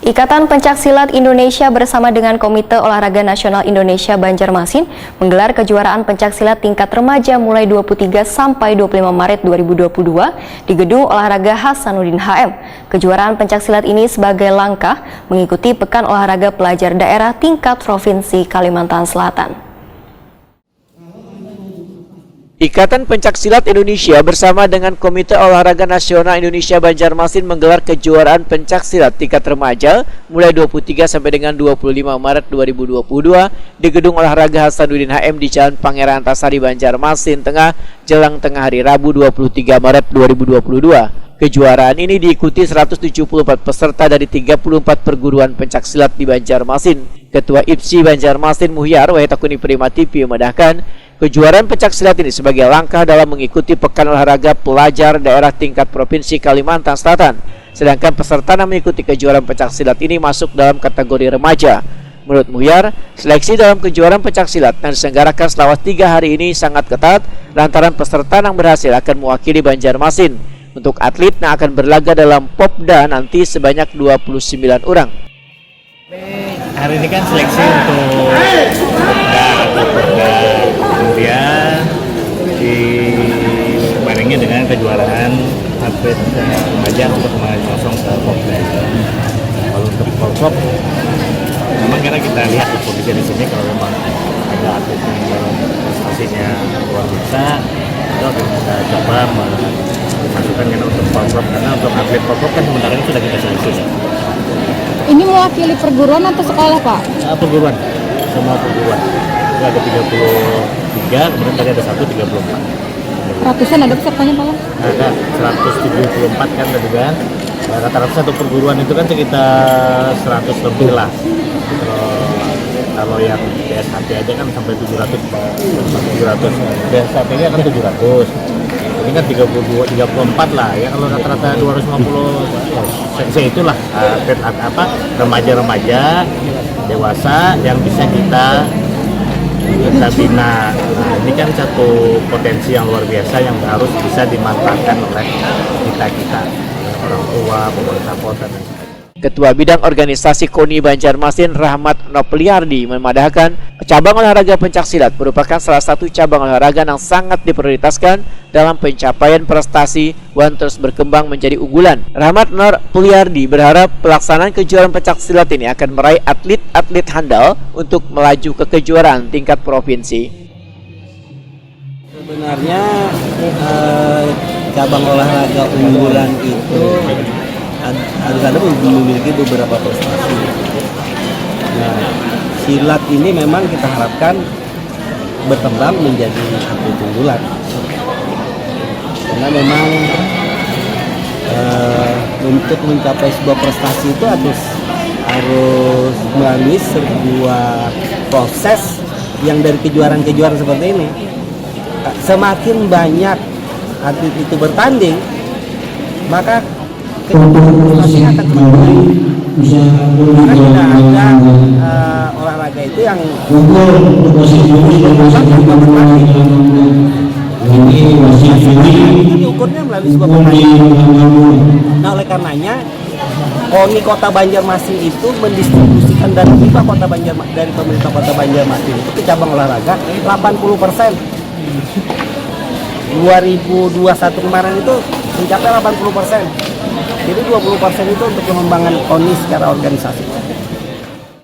Ikatan Pencaksilat Indonesia bersama dengan Komite Olahraga Nasional Indonesia Banjarmasin menggelar kejuaraan pencaksilat tingkat remaja mulai 23 sampai 25 Maret 2022 di Gedung Olahraga Hasanuddin HM. Kejuaraan pencaksilat ini sebagai langkah mengikuti Pekan Olahraga Pelajar Daerah tingkat Provinsi Kalimantan Selatan. Ikatan Pencaksilat Indonesia bersama dengan Komite Olahraga Nasional Indonesia Banjarmasin menggelar kejuaraan pencaksilat tingkat remaja mulai 23 sampai dengan 25 Maret 2022 di Gedung Olahraga Hasanuddin HM di Jalan Pangeran Antasari, Banjarmasin Tengah, jelang tengah hari Rabu 23 Maret 2022. Kejuaraan ini diikuti 174 peserta dari 34 perguruan pencaksilat di Banjarmasin. Ketua IPSI Banjarmasin Muhyar Wahitakuni Primati memedahkan kejuaraan pencaksilat ini sebagai langkah dalam mengikuti Pekan Olahraga Pelajar Daerah tingkat Provinsi Kalimantan Selatan. Sedangkan peserta yang mengikuti kejuaraan pencaksilat ini masuk dalam kategori remaja. Menurut Muhyar, seleksi dalam kejuaraan pencaksilat yang diselenggarakan selama 3 hari ini sangat ketat lantaran peserta yang berhasil akan mewakili Banjarmasin. Untuk atlet yang akan berlaga dalam Popda nanti sebanyak 29 orang. Hari ini kan seleksi untuk Popda, kemudian dibarengi dengan kejuaraan atlet remaja untuk masuk ke Popda. Kalau untuk Popda, memang karena kita lihat kondisi di sini kalau memang ada atlet yang prestasinya luar biasa, itu akan kita coba masukkan kan untuk Popda, karena untuk atlet Popda kan sementara ini sudah kita seleksi. Ini mewakili perguruan atau sekolah, Pak? Perguruan, semua perguruan. Itu ada 33, kemudian tadi ada 34. Ratusan ada pesertanya, Pak? Ada 174 kan tadi kan. Rata-rata satu perguruan itu kan sekitar 100 lebih lah. Kalau yang BSHT aja kan sampai 700. BSHT nya kan 700. Ini kan 34 lah ya, kalau rata-rata 250 ya, itulah remaja-remaja dewasa yang bisa kita bina. Nah, ini kan satu potensi yang luar biasa yang harus bisa dimanfaatkan oleh kita orang tua, pemerintah kota dan sebagainya. Ketua Bidang Organisasi KONI Banjarmasin Rahmat Nopliardi memadahkan cabang olahraga pencaksilat merupakan salah satu cabang olahraga yang sangat diprioritaskan dalam pencapaian prestasi dan terus berkembang menjadi unggulan. Rahmat Nopliardi berharap pelaksanaan kejuaraan pencaksilat ini akan meraih atlet-atlet handal untuk melaju ke kejuaraan tingkat provinsi. Sebenarnya cabang olahraga unggulan itu harus ada memiliki beberapa prestasi. Nah, silat ini memang kita harapkan berkembang menjadi atlet unggulan. Karena memang untuk mencapai sebuah prestasi itu harus melalui sebuah proses yang dari kejuaraan-kejuaraan seperti ini. Semakin banyak atlet itu bertanding, maka prestasinya akan semakin baik. Karena tidak ada olahraga itu yang diukurnya melalui sebuah pertandingan. Nah, oleh karenanya KONI Kota Banjarmasin itu mendistribusikan dana hibah dari pemerintah Kota Banjarmasin itu ke cabang olahraga 80%. 2021 kemarin itu mencapai 80%. Jadi 20% itu untuk pengembangan KONI secara organisasi.